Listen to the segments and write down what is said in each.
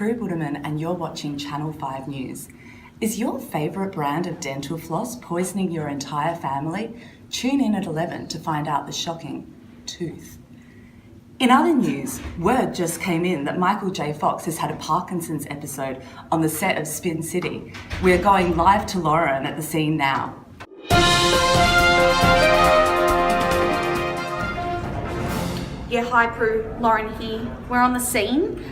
Prue Buderman and you're watching Channel 5 News. Is your favourite brand of dental floss poisoning your entire family? Tune in at 11 to find out the shocking tooth. In other news, word just came in that Michael J. Fox has had a Parkinson's episode on the set of Spin City. We're going live to Lauren at the scene now. Yeah, hi Prue, Lauren here. We're on the scene.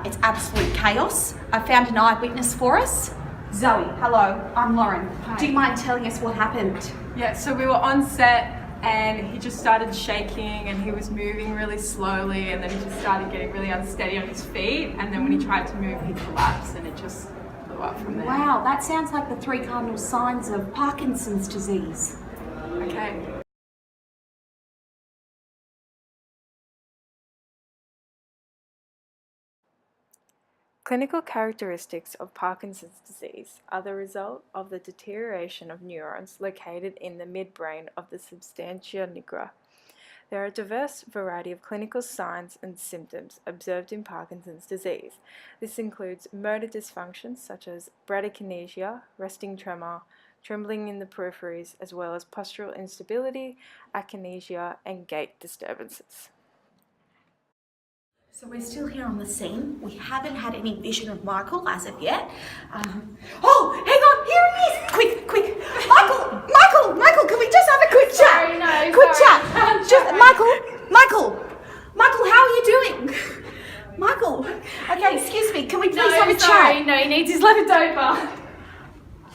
It's absolute chaos. I found an eyewitness for us. Zoe, hello, I'm Lauren. Hi. Do you mind telling us what happened? Yeah, so we were on set and he just started shaking and he was moving really slowly and then he just started getting really unsteady on his feet, and then when he tried to move he collapsed and it just blew up from there. Wow, that sounds like the 3 cardinal signs of Parkinson's disease. Okay. Clinical characteristics of Parkinson's disease are the result of the deterioration of neurons located in the midbrain of the substantia nigra. There are a diverse variety of clinical signs and symptoms observed in Parkinson's disease. This includes motor dysfunctions such as bradykinesia, resting tremor, trembling in the peripheries, as well as postural instability, akinesia, and gait disturbances. So we're still here on the scene. We haven't had any vision of Michael as of yet. Oh, hang on, here he is! Quick! Michael, can we just have a quick chat? Quick chat. Just Michael, how are you doing? Michael, okay, excuse me, can we please have a chat? No, he needs his levodopa.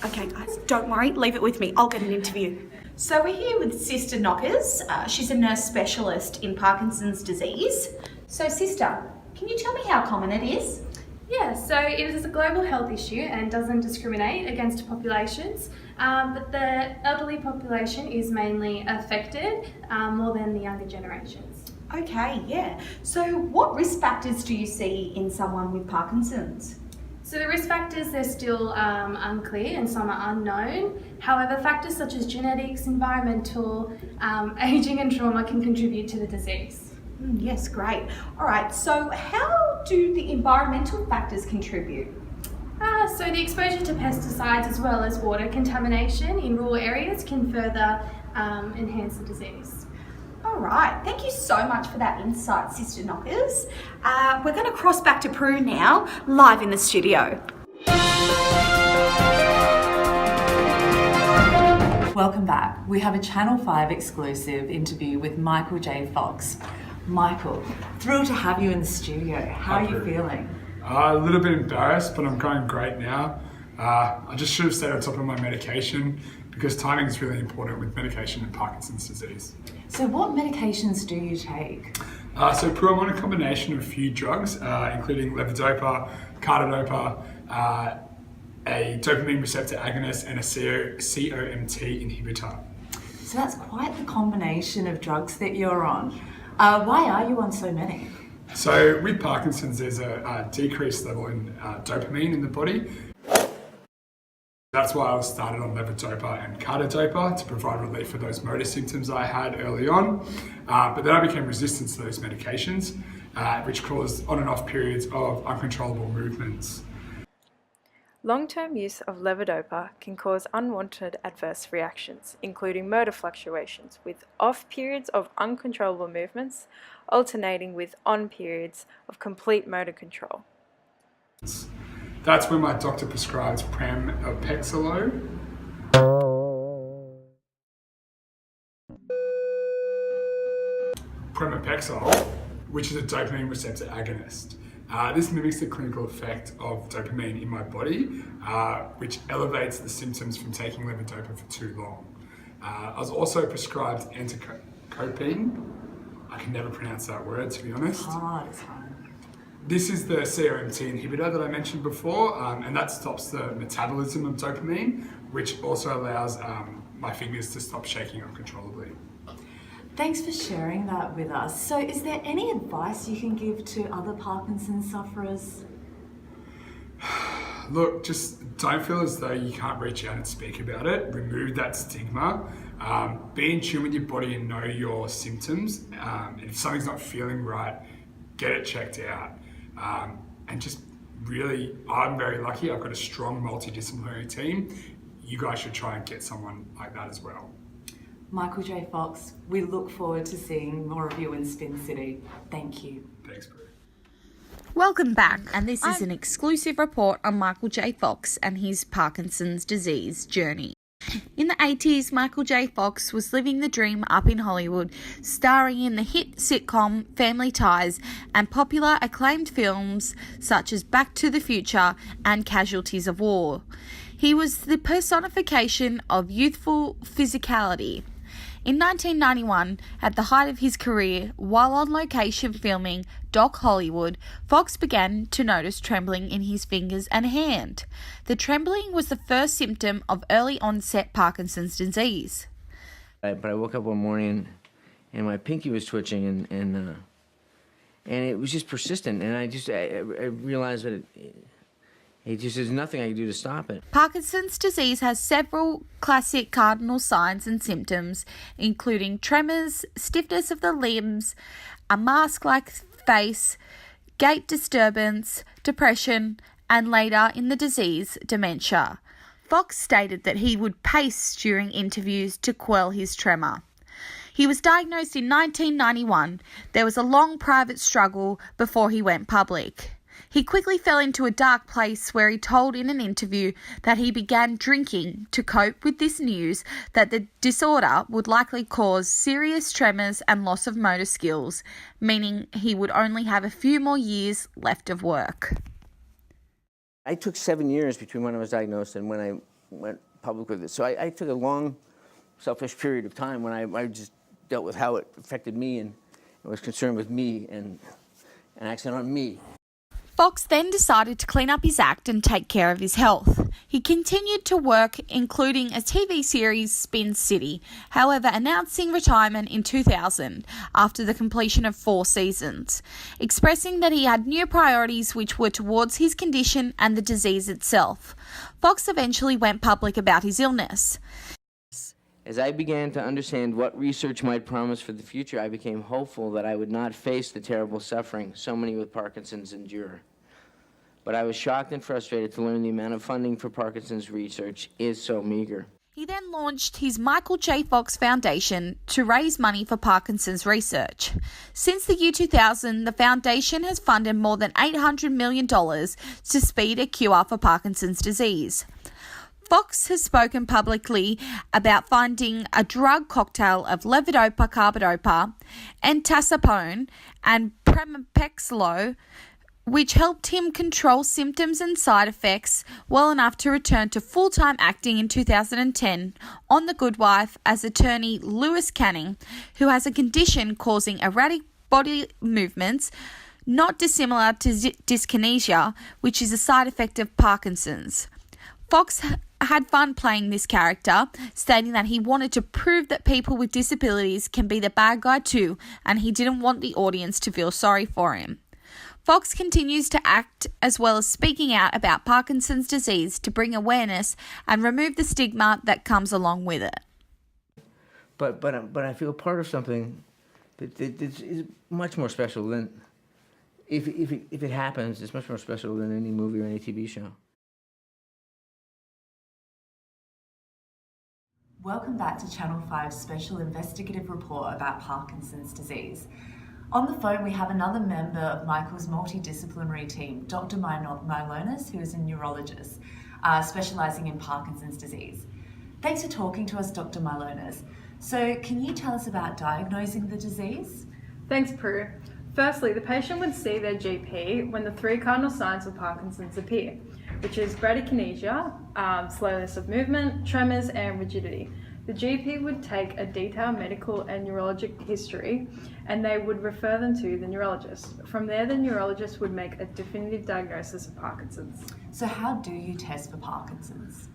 Okay, guys, don't worry, leave it with me. I'll get an interview. So we're here with Sister Knockers. She's a nurse specialist in Parkinson's disease. So, Sister, can you tell me how common it is? Yeah, so it is a global health issue and doesn't discriminate against populations, but the elderly population is mainly affected more than the younger generations. Okay, yeah. So what risk factors do you see in someone with Parkinson's? So the risk factors, they're still unclear and some are unknown. However, factors such as genetics, environmental, aging and trauma can contribute to the disease. Yes, great. All right, so how do the environmental factors contribute? So the exposure to pesticides as well as water contamination in rural areas can further enhance the disease. All right, thank you so much for that insight, Sister Knockers. We're going to cross back to Prue now, live in the studio. Welcome back. We have a Channel 5 exclusive interview with Michael J. Fox. Michael, thrilled to have you in the studio. How are you feeling? A little bit embarrassed, but I'm going great now. I just should have stayed on top of my medication because timing is really important with medication in Parkinson's disease. So what medications do you take? So Prue, I'm on a combination of a few drugs, including levodopa, carbidopa, a dopamine receptor agonist, and a COMT inhibitor. So that's quite the combination of drugs that you're on. Why are you on so many? So with Parkinson's, there's a decreased level in dopamine in the body. That's why I was started on levodopa and carbidopa to provide relief for those motor symptoms I had early on. But then I became resistant to those medications, which caused on and off periods of uncontrollable movements. Long-term use of levodopa can cause unwanted adverse reactions, including motor fluctuations, with off periods of uncontrollable movements, alternating with on periods of complete motor control. That's when my doctor prescribed pramipexole. Pramipexole, which is a dopamine receptor agonist. This mimics the clinical effect of dopamine in my body, which elevates the symptoms from taking levodopa for too long. I was also prescribed entacapone. I can never pronounce that word, to be honest. It's hard. This is the COMT inhibitor that I mentioned before, and that stops the metabolism of dopamine, which also allows my fingers to stop shaking uncontrollably. Thanks for sharing that with us. So is there any advice you can give to other Parkinson's sufferers? Look, just don't feel as though you can't reach out and speak about it. Remove that stigma. Be in tune with your body and know your symptoms. And if something's not feeling right, get it checked out. And just really, I'm very lucky. I've got a strong multidisciplinary team. You guys should try and get someone like that as well. Michael J. Fox, we look forward to seeing more of you in Spin City. Thank you. Thanks, Prue. Welcome back, and this is an exclusive report on Michael J. Fox and his Parkinson's disease journey. In the 80s, Michael J. Fox was living the dream up in Hollywood, starring in the hit sitcom Family Ties and popular acclaimed films such as Back to the Future and Casualties of War. He was the personification of youthful physicality. In 1991, at the height of his career, while on location filming Doc Hollywood, Fox began to notice trembling in his fingers and hand. The trembling was the first symptom of early onset Parkinson's disease. But I woke up one morning and my pinky was twitching and it was just persistent, and I realized that there's nothing I can do to stop it. Parkinson's disease has several classic cardinal signs and symptoms, including tremors, stiffness of the limbs, a mask-like face, gait disturbance, depression, and later in the disease, dementia. Fox stated that he would pace during interviews to quell his tremor. He was diagnosed in 1991. There was a long private struggle before he went public. He quickly fell into a dark place where he told in an interview that he began drinking to cope with this news that the disorder would likely cause serious tremors and loss of motor skills, meaning he would only have a few more years left of work. I took 7 years between when I was diagnosed and when I went public with it. So I took a long, selfish period of time when I just dealt with how it affected me and was concerned with me and acting on me. Fox then decided to clean up his act and take care of his health. He continued to work, including a TV series, Spin City, however announcing retirement in 2000 after the completion of 4 seasons, expressing that he had new priorities which were towards his condition and the disease itself. Fox eventually went public about his illness. As I began to understand what research might promise for the future, I became hopeful that I would not face the terrible suffering so many with Parkinson's endure. But I was shocked and frustrated to learn the amount of funding for Parkinson's research is so meager. He then launched his Michael J. Fox Foundation to raise money for Parkinson's research. Since the year 2000, the foundation has funded more than $800 million to speed a cure for Parkinson's disease. Fox has spoken publicly about finding a drug cocktail of levodopa carbidopa, entacapone, and pramipexole, which helped him control symptoms and side effects well enough to return to full-time acting in 2010 on The Good Wife as attorney Lewis Canning, who has a condition causing erratic body movements not dissimilar to dyskinesia, which is a side effect of Parkinson's. Fox had fun playing this character, stating that he wanted to prove that people with disabilities can be the bad guy too, and he didn't want the audience to feel sorry for him. Fox continues to act as well as speaking out about Parkinson's disease to bring awareness and remove the stigma that comes along with it. But I feel part of something that is much more special than, if it happens, it's much more special than any movie or any TV show. Welcome back to Channel 5's special investigative report about Parkinson's disease. On the phone, we have another member of Michael's multidisciplinary team, Dr. Milonas, who is a neurologist specialising in Parkinson's disease. Thanks for talking to us, Dr. Milonas. So can you tell us about diagnosing the disease? Thanks, Prue. Firstly, the patient would see their GP when the 3 cardinal signs of Parkinson's appear, which is bradykinesia, slowness of movement, tremors, and rigidity. The GP would take a detailed medical and neurologic history, and they would refer them to the neurologist. From there, the neurologist would make a definitive diagnosis of Parkinson's. So how do you test for Parkinson's?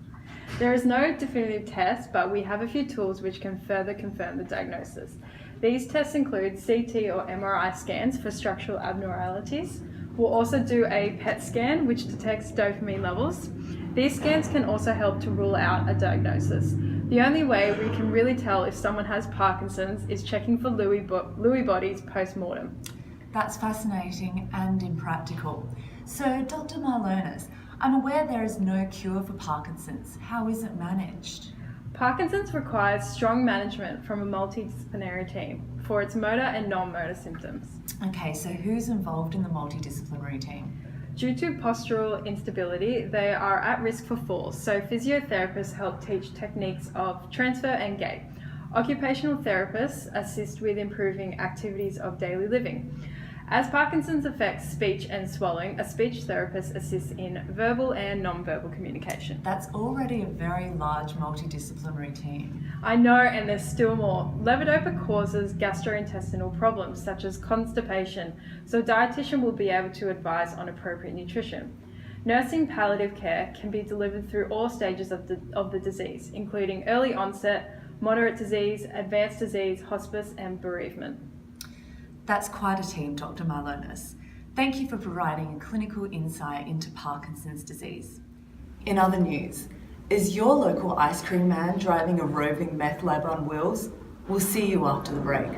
There is no definitive test, but we have a few tools which can further confirm the diagnosis. These tests include CT or MRI scans for structural abnormalities. We'll also do a PET scan, which detects dopamine levels. These scans can also help to rule out a diagnosis. The only way we can really tell if someone has Parkinson's is checking for Lewy bodies post-mortem. That's fascinating and impractical. So, Dr. Marlonis, I'm aware there is no cure for Parkinson's. How is it managed? Parkinson's requires strong management from a multidisciplinary team for its motor and non-motor symptoms. Okay, so who's involved in the multidisciplinary team? Due to postural instability, they are at risk for falls, so physiotherapists help teach techniques of transfer and gait. Occupational therapists assist with improving activities of daily living. As Parkinson's affects speech and swallowing, a speech therapist assists in verbal and non-verbal communication. That's already a very large multidisciplinary team. I know, and there's still more. Levodopa causes gastrointestinal problems such as constipation, so a dietitian will be able to advise on appropriate nutrition. Nursing palliative care can be delivered through all stages of the disease, including early onset, moderate disease, advanced disease, hospice, and bereavement. That's quite a team, Dr. Marlonis. Thank you for providing a clinical insight into Parkinson's disease. In other news, is your local ice cream man driving a roving meth lab on wheels? We'll see you after the break.